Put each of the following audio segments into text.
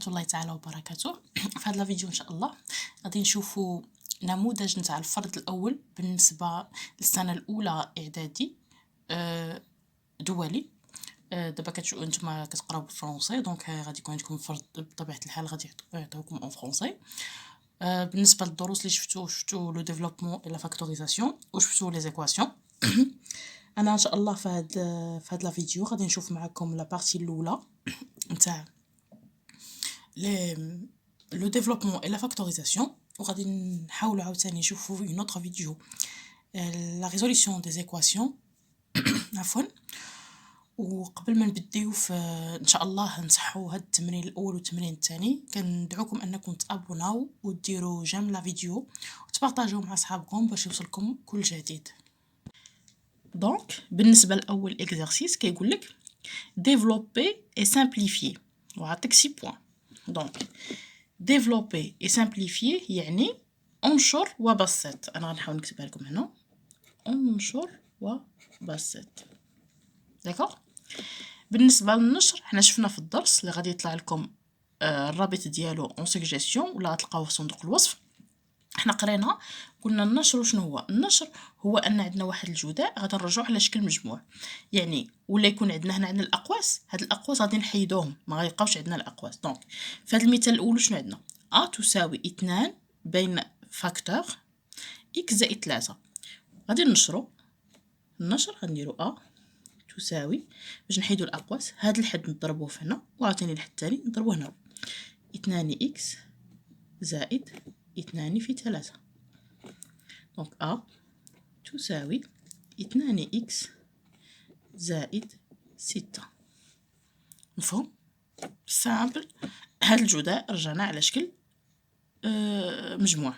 ورحمة الله تعالى وبركاته. في هذا الفيديو ان شاء الله غادي نشوفوا نموذج نتاع الفرد الاول بالنسبه للسنه الاولى اعدادي دولي. دابا نتوما كتقراو بالفرنسي، دونك غادي يكون عندكم فرد بطبيعه الحال غادي يعطيوكم اون فرونسي. بالنسبه للدروس اللي شفتوا لو ديفلوبمون اي لا فاكتوريزاسيون وشفتوا لي زيكواسيون. انا ان شاء الله في هاد لا فيديو غادي نشوف معكم لا بارتي الاولى نتاع لو ديفلوبمون اي لا فاكتوريزاسيون، وغادي نحاولوا عاوتاني نشوفوا في نوتر فيديو لا ريزوليسيون دي زيكواسيون عفوا. وقبل ما نبداو ان شاء الله نصحوا هاد التمرين الاول والتمرين الثاني، كندعوكم انكم تابوناو وديروا جيم لا فيديو وتبارطاجيو مع صحابكم باش يوصلكم كل جديد. دونك بالنسبه لاول اكزرسيس كيقول لك développer et simplifier وعطيك 6 بوين. دونك développer et simplifier يعني انشر وبسط. انا غنحاول نكتبها لكم هنا، انشر وبسط. داكوغ. بالنسبه للنشر حنا شفنا في الدرس اللي غادي يطلع لكم الرابط ديالو اون سوجيستيون ولا غتلقاوه في صندوق الوصف. حنا قرينا قلنا النشر شنو هو النشر؟ هو ان عندنا واحد الجداء غادي نرجعوه على شكل مجموع، يعني ولا يكون عندنا هنا عندنا الاقواس، هاد الاقواس غادي نحيدوهم ما غيبقاوش عندنا الاقواس. دونك في هذا المثال الاول شنو عندنا؟ ا تساوي 2 بين فاكتور اكس زائد 3. غادي ننشرو النشر غنديرو ا تساوي باش نحيدو الاقواس هاد الحد نضربوه في هنا وعاوتاني الحد الثاني نضربوه هنا 2 اكس زائد 2 في 3. دونك ا تساوي 2 اكس زائد 6. مفهوم؟ سامبل. هاد الجداء رجعنا على شكل مجموع.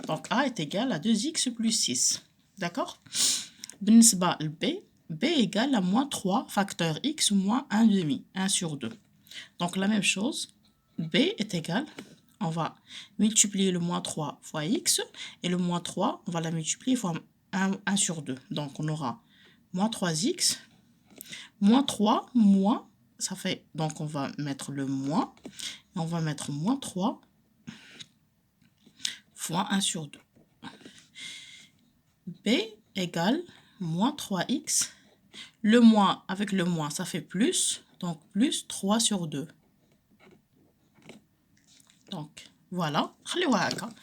دونك ا est égal à 2x plus 6. d'accord. بالنسبة ل b égale à moins 3 facteur x moins 1 demi, 1 sur 2. Donc la même chose, b est égal, on va multiplier le moins 3 fois x, et le moins 3, on va la multiplier fois 1 sur 2. Donc on aura moins 3x, moins 3, moins, ça fait, donc on va mettre le moins, et on va mettre moins 3 fois 1 sur 2. b égale moins 3x, le moins avec le moins ça fait plus, donc plus 3 sur 2. دونك فوالا خليوها هكا.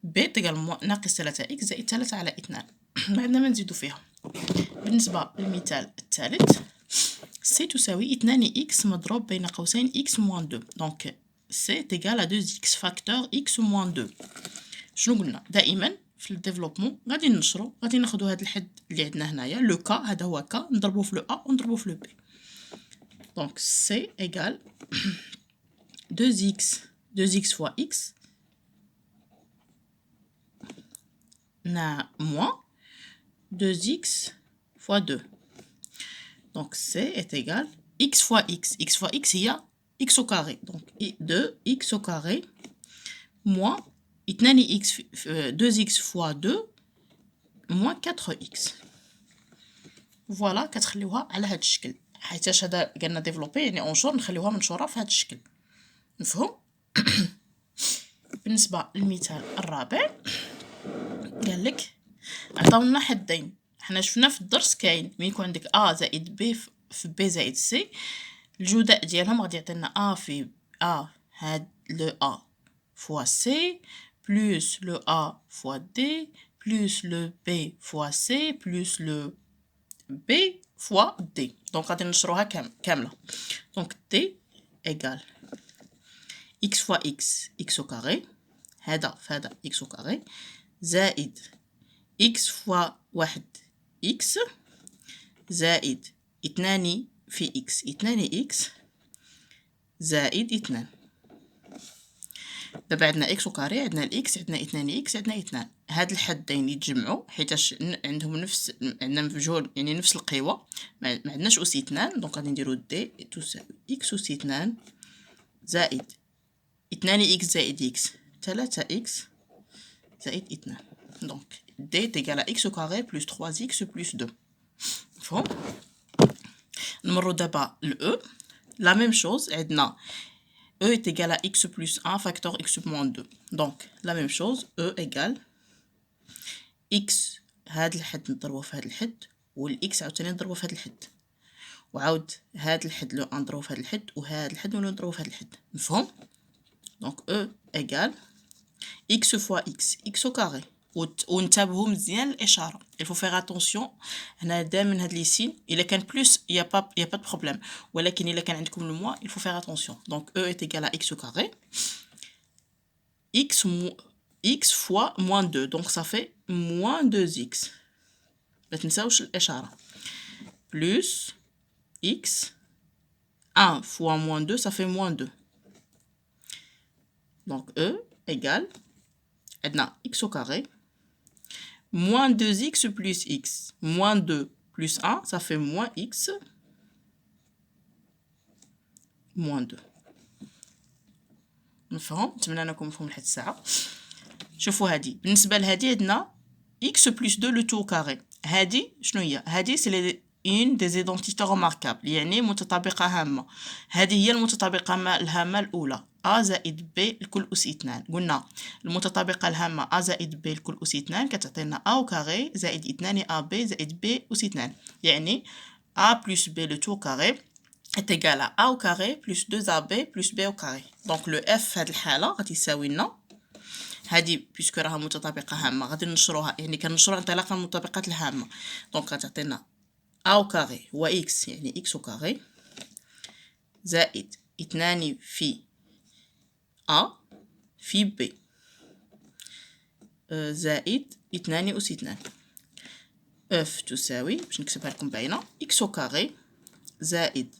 ب تقال ناقص 3 اكس زائد 3 على 2. ما عندنا ما نزيدو فيها. بالنسبه للمثال الثالث سي تساوي 2 اكس مضروب بين قوسين اكس موان 2. دونك سي تقال 2 اكس فاكتور اكس موان 2. شنو قلنا دائما في الديفلوبمون غادي ننشرو، غادي ناخدو هذا الحد اللي عندنا هنايا لو كا، هذا هو كا، نضربوه في لو ا ونضربوه في لو بي. دونك سي ايغال 2x fois x na moins 2x fois 2. Donc c est égal x fois x. x fois x il y a x au carré. Donc 2x au carré moins 2x fois 2 moins 4x. Voilà كتخليوها على هذا الشكل، حيتاش هذا قالنا ديفلوبي يعني انشر نخليوها منشوره في هذا الشكل. مفهوم؟ بالنسبه للمثال الرابع قال لك عطاونا حدين. حنا شفنا في الدرس كاين ملي يكون عندك ا زائد بي في بي زائد سي الجداء ديالهم غادي يعطينا ا في ا هاد لو ا فوا سي بلس لو ا فوا دي بلس لو بي فوا سي بلس لو بي فوا دي. دونك غادي نشروها كامله. دونك دي ايغال x fois x au carré هذا فهذا x au carré زائد x fois واحد x زائد 2 في x 2 x زائد 2. دابا عندنا x au carré، عندنا الx، عندنا 2 x، عندنا 2. هاد الحدين يتجمعوا حيتاش عندهم نفس، عندنا مفجول يعني نفس القوه، ما عندناش أس 2. دونك غادي نديرو دي تساوي x أس 2 زائد 2x زائد x 3x زائد 2. دونك d est égal à x au carré plus 3x plus 2. مفهوم؟ نمرو دابا ل e. لا ميم شوز، عندنا E est égal à x plus 1 facteur x moins 2. Donc, la même chose, E égale x هاد الحد نضربه في هاد الحد والإكس عاوتاني نضربه في هاد الحد وعاود هاد الحد لو نضربه في هاد الحد وهاد الحد لو نضربه في هاد الحد. مفهوم؟ دونك E égale x fois x au carré. ونتابعوا مزيان الاشاره. il faut faire attention. هنا دائما هاد لي سين الا كان بلس y a pas de problème, ولكن الا كان عندكم لو موان il faut faire attention. donc E est égal à x au carré, x fois moins 2, donc ça fait moins 2x. ما تنساوش الاشاره. plus x 1 fois moins 2 ça fait moins 2. donc E égale عندنا x au carré moins 2x plus x. Moins 2 plus 1, ça fait moins x moins 2. نفهم؟ نتمنى انكم مفهوم لحد الساعه. شوفوا هذه بالنسبه لهذه عندنا x plus 2 le tout au carré. هذه شنو هي؟ هذه سي une des identités remarquables, يعني متطابقه هامه. هذه هي المتطابقه الهامه الاولى a زائد b الكل أس 2. قلنا المتطابقة الهامة a زائد b الكل أس 2 كتعطينا a au carré زائد 2 ab زائد b أس 2. يعني a plus b le tout au carré est égal à a au carré plus 2ab plus b au carré. donc le f في هذه الحالة غادي يساوي لنا هذه بيسكو راها متطابقة هامة غادي ننشروها، يعني كننشرو انطلاقا من المتطابقات الهامة. دونك غتعطينا a au carré هو x يعني x au carré زائد 2 في A في B زائد 2 أس 2. F تساوي باش نكتبها لكم باينة x au carré زائد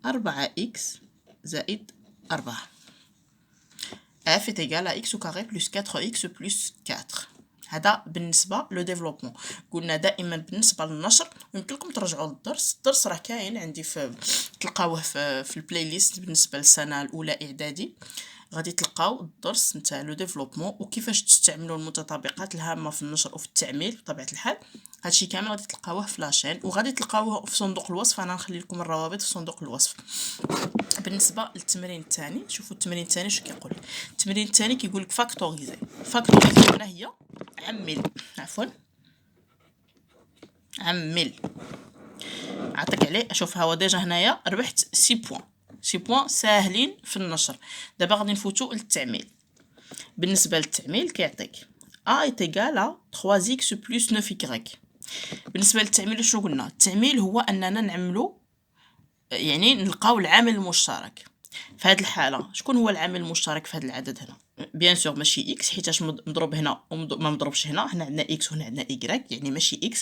4x زائد 4. F est égal à x au carré plus 4x plus 4. هذا بالنسبة لو ديفلوبمون. قلنا دائما بالنسبة للنشر يمكن لكم ترجعوا للدرس. الدرس راه كاين عندي تلقاوه في البلاي ليست بالنسبة للسنة الأولى إعدادي. غادي تلقاو الدرس نتاع لو ديفلوبمون وكيفاش تستعملوا المتطابقات الهامه في النشر وفي التعميل بطبيعه الحال. هادشي كامل غادي تلقاوه في لاشين وغادي تلقاوه في صندوق الوصف. انا نخلي لكم الروابط في صندوق الوصف. بالنسبه للتمرين الثاني، شوفوا التمرين الثاني شنو كيقول. التمرين الثاني كيقول لك فاكتوريزي. فاكتوريزي هنا هي عمل عطيك عليه. شوف هو ديجا هنايا ربحت 6 بوين. 6 بوين ساهلين في النشر. دابا غادي نفوتو للتعميل. بالنسبه للتعميل كيعطيك a est égal à 3x plus 9y. بالنسبه للتعميل شنو قلنا؟ التعميل هو اننا نعملو يعني نلقاو العامل المشترك. في هذه الحاله شكون هو العامل المشترك في هذا العدد هنا؟ بيان سور ماشي x حيتاش مضروب هنا وما مضروبش هنا. هنا عندنا x وهنا عندنا y يعني ماشي x،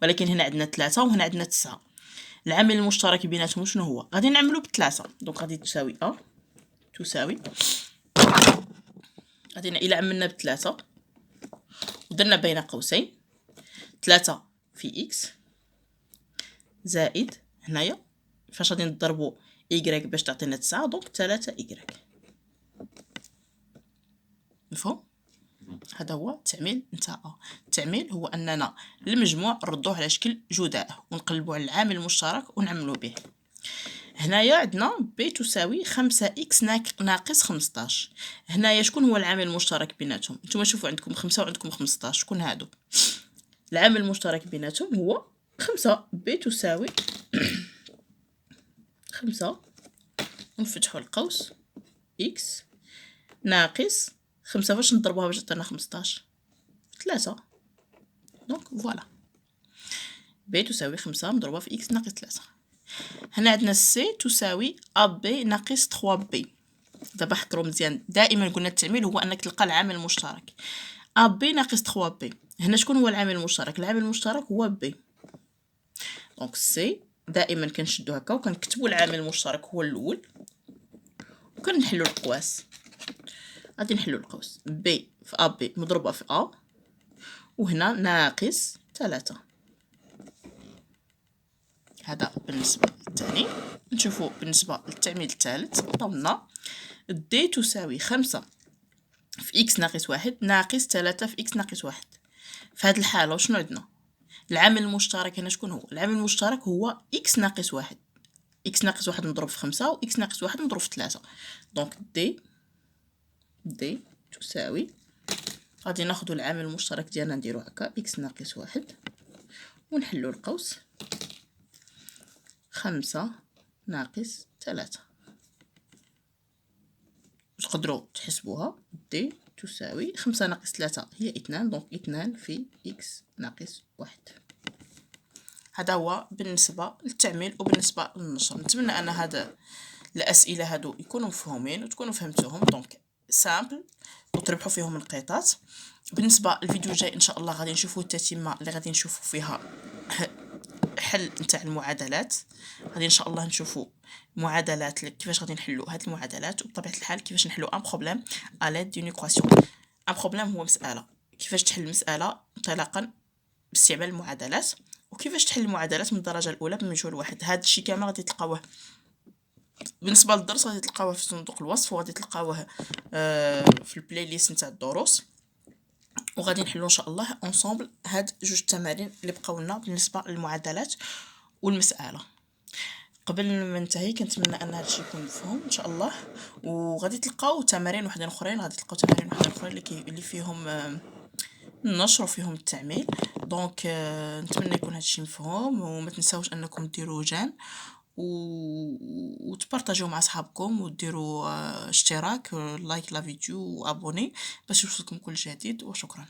ولكن هنا عندنا 3 وهنا عندنا 9. العامل المشترك بيناتهم شنو هو؟ غادي نعملو ب3. دونك غادي تساوي a تساوي غادي الى عملنا ب3 ودرنا بين قوسين 3 في x زائد هنايا فاش غادي نضربو y باش تعطينا 9 دونك 3y. مفهوم؟ هذا هو التعميل نتاع التعميل هو اننا المجموع نردوه على شكل جداء ونقلبوا على العامل المشترك ونعملوا به. هنايا عندنا ب تساوي 5x ناقص 15. هنايا شكون هو العامل المشترك بيناتهم؟ نتوما شوفوا عندكم 5 وعندكم 15. شكون هادو؟ العامل المشترك بيناتهم هو 5. ب تساوي 5 ونفتحوا القوس x ناقص 5. فاش نضربوها باش تعطينا 15؟ 3. دونك فوالا ب تساوي 5 مضروبه في x ناقص 3. هنا عندنا سي تساوي AB ناقص 3B. دابا حكروا مزيان. دائما قلنا التعميل هو انك تلقى العامل المشترك. AB ناقص 3B. هنا شكون هو العامل المشترك؟ العامل المشترك هو B. دونك سي دائما كنشدو هكا وكنكتبوا العامل المشترك هو الاول وكنحلوا القواس. غادي نحلوا القوس B في AB مضروبه في A وهنا ناقص 3. هذا بالنسبة للثاني. نشوفوا بالنسبة للتعميل الثالث طلنا د تساوي 5 في x ناقص 1 ناقص 3 في x ناقص 1. في هذه الحالة شنو عندنا؟ العامل المشترك هنا شكون هو؟ العامل المشترك هو x ناقص 1. إكس ناقص واحد مضروب في 5 و إكس ناقص واحد مضروب في 3. دونك دي تساوي، غادي ناخدو العامل المشترك ديالنا نديرو هكا إكس ناقص واحد ونحلو القوس 5 ناقص 3. تقدروا تحسبوها. دي تساوي 5 ناقص 3 هي 2، دونك 2 في إكس ناقص واحد. هذا هو بالنسبة للتعميل وبالنسبة للنشر. نتمنى أن هذا الأسئلة هادو يكونوا مفهومين وتكونوا فهمتوهم، دونك سامبل وتربحوا فيهم النقيطات. بالنسبة للفيديو الجاي إن شاء الله غادي نشوفوا التتمة اللي غادي نشوفوا فيها حل نتاع المعادلات. غادي ان شاء الله نشوفوا معادلات كيفاش غادي نحلوا هاد المعادلات، وبطبيعه الحال كيفاش نحلوا ان بروبليم ا ليد دون ايكواسيون. ان بروبليم هو مساله، كيفاش تحل مساله انطلاقا باستعمال المعادلات، وكيفاش تحل المعادلات من الدرجه الاولى بمجهول واحد. هاد الشيء كامل غادي تلقاوه بالنسبه للدرس، غادي تلقاوه في صندوق الوصف، وغادي تلقاوه في البلاي ليست نتاع الدروس، وغادي نحلو ان شاء الله انصومبل هاد جوج التمارين اللي بقاو لنا بالنسبه للمعادلات والمساله. قبل ما ننتهي كنتمنى ان هادشي يكون مفهوم ان شاء الله، وغادي تلقاو تمارين وحدين اخرين، اللي فيهم النشر وفيهم التعميل. دونك نتمنى يكون هادشي مفهوم، وما تنساوش انكم ديروا جيم وتبارطاجيو مع صحابكم، وديروا اشتراك لايك لا فيديو وابوني باش يوصلكم كل جديد. وشكرا.